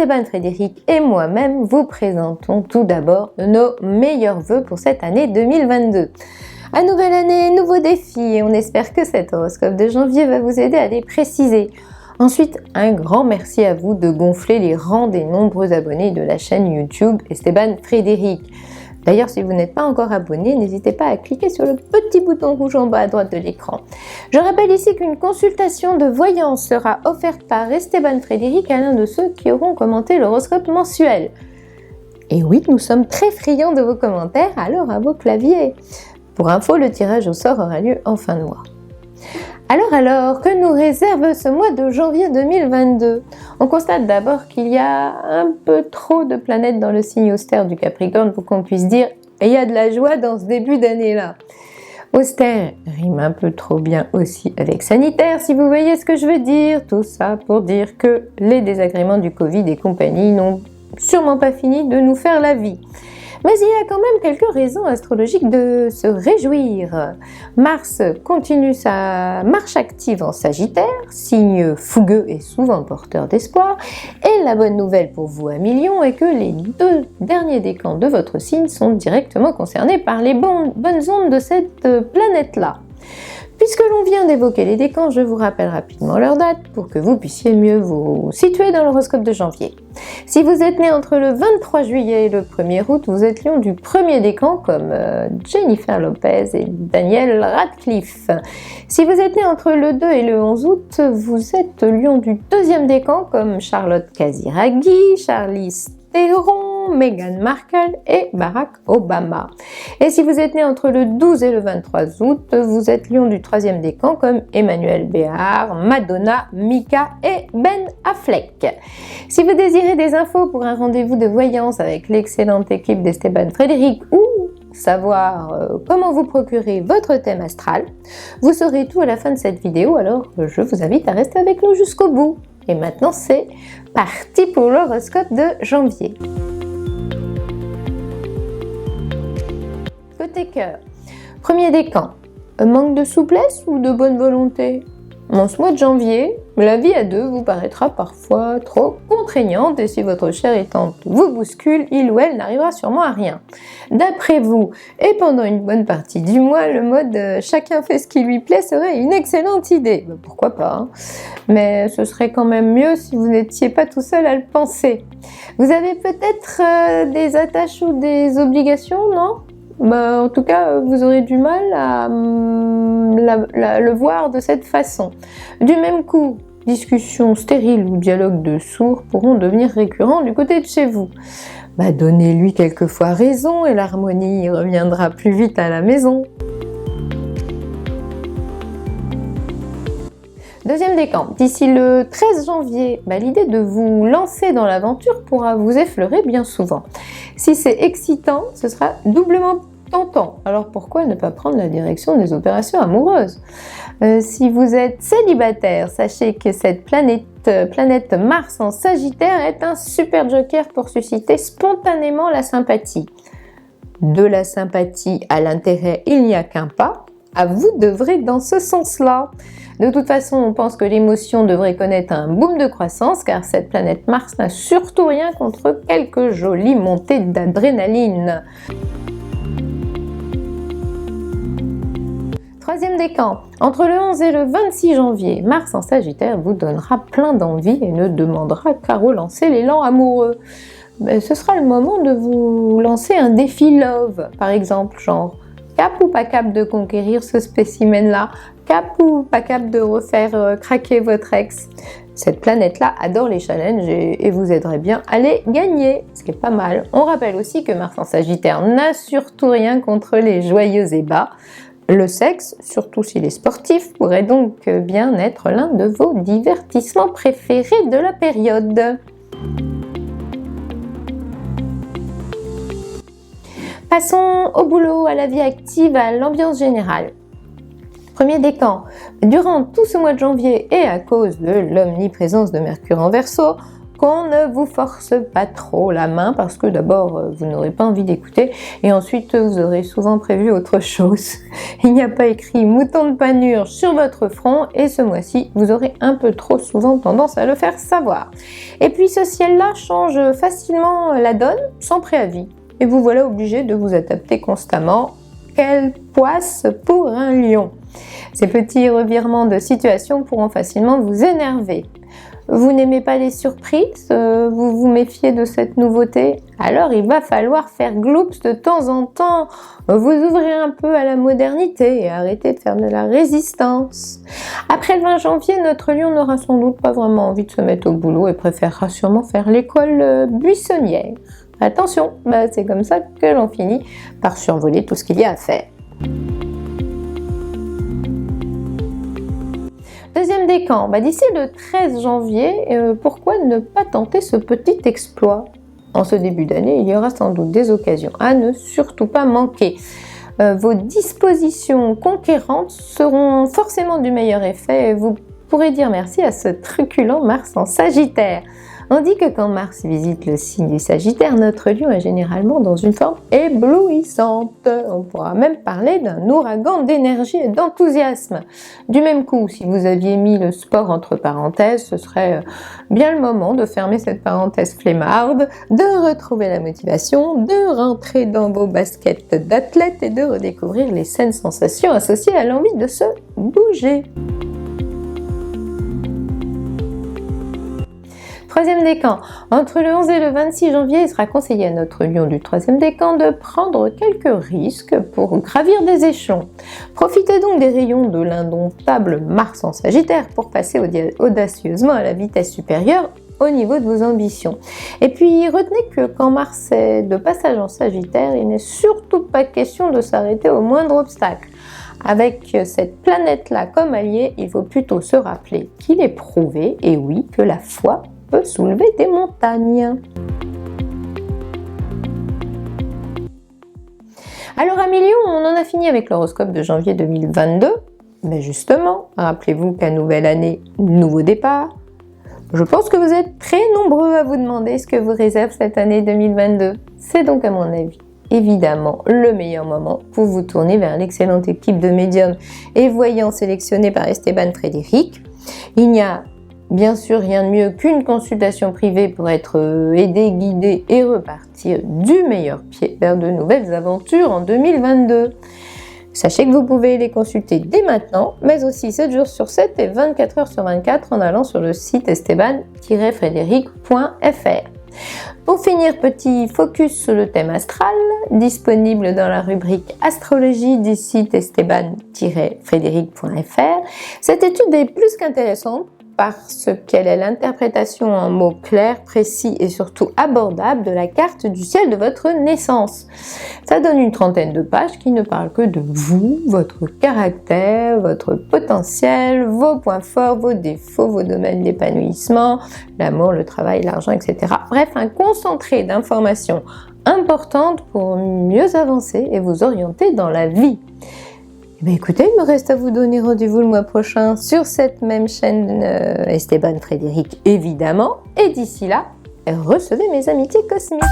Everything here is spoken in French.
Esteban Frédéric et moi-même vous présentons tout d'abord nos meilleurs vœux pour cette année 2022. À nouvelle année, nouveaux défis et on espère que cet horoscope de janvier va vous aider à les préciser. Ensuite, un grand merci à vous de gonfler les rangs des nombreux abonnés de la chaîne YouTube Esteban Frédéric. D'ailleurs, si vous n'êtes pas encore abonné, n'hésitez pas à cliquer sur le petit bouton rouge en bas à droite de l'écran. Je rappelle ici qu'une consultation de voyance sera offerte par Esteban Frédéric à l'un de ceux qui auront commenté l'horoscope mensuel. Et oui, nous sommes très friands de vos commentaires, alors à vos claviers. Pour info, le tirage au sort aura lieu en fin de mois. Alors, que nous réserve ce mois de janvier 2022 ? On constate d'abord qu'il y a un peu trop de planètes dans le signe austère du Capricorne pour qu'on puisse dire « il y a de la joie dans ce début d'année-là ». Austère rime un peu trop bien aussi avec sanitaire, si vous voyez ce que je veux dire. Tout ça pour dire que les désagréments du Covid et compagnie n'ont sûrement pas fini de nous faire la vie. Mais il y a quand même quelques raisons astrologiques de se réjouir. Mars continue sa marche active en Sagittaire, signe fougueux et souvent porteur d'espoir. Et la bonne nouvelle pour vous à Million est que les 2 derniers décans de votre signe sont directement concernés par les bonnes ondes de cette planète-là. Puisque l'on vient d'évoquer les décans, je vous rappelle rapidement leur date pour que vous puissiez mieux vous situer dans l'horoscope de janvier. Si vous êtes né entre le 23 juillet et le 1er août, vous êtes lion du premier décan comme Jennifer Lopez et Daniel Radcliffe. Si vous êtes né entre le 2 et le 11 août, vous êtes lion du deuxième décan comme Charlotte Casiraghi, Charlize Theron, Meghan Markle et Barack Obama. Et si vous êtes né entre le 12 et le 23 août, vous êtes lion du troisième décan comme Emmanuel Béard, Madonna, Mika et Ben Affleck. Si vous désirez des infos pour un rendez-vous de voyance avec l'excellente équipe d'Esteban Frédéric ou savoir comment vous procurer votre thème astral, vous saurez tout à la fin de cette vidéo, alors je vous invite à rester avec nous jusqu'au bout. Et maintenant, c'est parti pour l'horoscope de janvier. Côté cœur, premier décan, manque de souplesse ou de bonne volonté ? En ce mois de janvier, la vie à deux vous paraîtra parfois trop contraignante et si votre chère étante vous bouscule, il ou elle n'arrivera sûrement à rien. D'après vous, et pendant une bonne partie du mois, le mode chacun fait ce qui lui plaît serait une excellente idée. Pourquoi pas, hein ? Mais ce serait quand même mieux si vous n'étiez pas tout seul à le penser. Vous avez peut-être des attaches ou des obligations, non ? En tout cas, vous aurez du mal à le voir de cette façon. Du même coup, discussions stériles ou dialogues de sourds pourront devenir récurrents du côté de chez vous. Donnez-lui quelquefois raison et l'harmonie reviendra plus vite à la maison. Deuxième décan, d'ici le 13 janvier, l'idée de vous lancer dans l'aventure pourra vous effleurer bien souvent. Si c'est excitant, ce sera doublement tentant. Alors pourquoi ne pas prendre la direction des opérations amoureuses ? Si vous êtes célibataire, sachez que cette planète Mars en Sagittaire est un super joker pour susciter spontanément la sympathie. De la sympathie à l'intérêt, il n'y a qu'un pas. À vous d'œuvrer dans ce sens-là. De toute façon, on pense que l'émotion devrait connaître un boom de croissance car cette planète Mars n'a surtout rien contre quelques jolies montées d'adrénaline. Troisième décan, entre le 11 et le 26 janvier, Mars en Sagittaire vous donnera plein d'envie et ne demandera qu'à relancer l'élan amoureux. Ce sera le moment de vous lancer un défi love, par exemple, genre cap ou pas cap de conquérir ce spécimen-là, cap ou pas cap de refaire craquer votre ex. Cette planète-là adore les challenges et vous aiderait bien à les gagner, ce qui est pas mal. On rappelle aussi que Mars en Sagittaire n'a surtout rien contre les joyeux ébats. Le sexe, surtout s'il est sportif, pourrait donc bien être l'un de vos divertissements préférés de la période. Passons au boulot, à la vie active, à l'ambiance générale. Premier décan, durant tout ce mois de janvier et à cause de l'omniprésence de Mercure en Verseau, qu'on ne vous force pas trop la main parce que d'abord vous n'aurez pas envie d'écouter et ensuite vous aurez souvent prévu autre chose. Il n'y a pas écrit mouton de Panurge sur votre front et ce mois-ci vous aurez un peu trop souvent tendance à le faire savoir. Et puis ce ciel-là change facilement la donne sans préavis et vous voilà obligé de vous adapter constamment. Quelle poisse pour un lion! Ces petits revirements de situation pourront facilement vous énerver. Vous n'aimez pas les surprises, vous vous méfiez de cette nouveauté, alors il va falloir faire gloops de temps en temps, vous ouvrir un peu à la modernité et arrêter de faire de la résistance. Après le 20 janvier, notre lion n'aura sans doute pas vraiment envie de se mettre au boulot et préférera sûrement faire l'école buissonnière. Attention, c'est comme ça que l'on finit par survoler tout ce qu'il y a à faire. Deuxième décan, d'ici le 13 janvier, pourquoi ne pas tenter ce petit exploit? En ce début d'année, il y aura sans doute des occasions à ne surtout pas manquer. Vos dispositions conquérantes seront forcément du meilleur effet et vous pourrez dire merci à ce truculent Mars en Sagittaire. On dit que quand Mars visite le signe du Sagittaire, notre lion est généralement dans une forme éblouissante. On pourra même parler d'un ouragan d'énergie et d'enthousiasme. Du même coup, si vous aviez mis le sport entre parenthèses, ce serait bien le moment de fermer cette parenthèse flemmarde, de retrouver la motivation, de rentrer dans vos baskets d'athlète et de redécouvrir les saines sensations associées à l'envie de se bouger. Troisième décan, entre le 11 et le 26 janvier, il sera conseillé à notre lion du troisième décan de prendre quelques risques pour gravir des échelons. Profitez donc des rayons de l'indomptable Mars en Sagittaire pour passer audacieusement à la vitesse supérieure au niveau de vos ambitions. Et puis retenez que quand Mars est de passage en Sagittaire, il n'est surtout pas question de s'arrêter au moindre obstacle. Avec cette planète-là comme allié, il faut plutôt se rappeler qu'il est prouvé, et oui, que la foi peut soulever des montagnes. Alors amis Lions, on en a fini avec l'horoscope de janvier 2022. Mais justement, rappelez-vous qu'à nouvelle année, nouveau départ. Je pense que vous êtes très nombreux à vous demander ce que vous réserve cette année 2022. C'est donc à mon avis évidemment le meilleur moment pour vous tourner vers l'excellente équipe de médiums et voyants sélectionnés par Esteban Frédéric. Il n'y a bien sûr rien de mieux qu'une consultation privée pour être aidé, guidé et repartir du meilleur pied vers de nouvelles aventures en 2022. Sachez que vous pouvez les consulter dès maintenant, mais aussi 7 jours sur 7 et 24 heures sur 24 en allant sur le site esteban-frédéric.fr. Pour finir, petit focus sur le thème astral, disponible dans la rubrique astrologie du site esteban-frédéric.fr. Cette étude est plus qu'intéressante parce qu'elle est l'interprétation en mots clairs, précis et surtout abordables de la carte du ciel de votre naissance. Ça donne une trentaine de pages qui ne parlent que de vous, votre caractère, votre potentiel, vos points forts, vos défauts, vos domaines d'épanouissement, l'amour, le travail, l'argent, etc. Bref, un concentré d'informations importantes pour mieux avancer et vous orienter dans la vie. Écoutez, il me reste à vous donner rendez-vous le mois prochain sur cette même chaîne Esteban Frédéric évidemment. Et d'ici là, recevez mes amitiés cosmiques.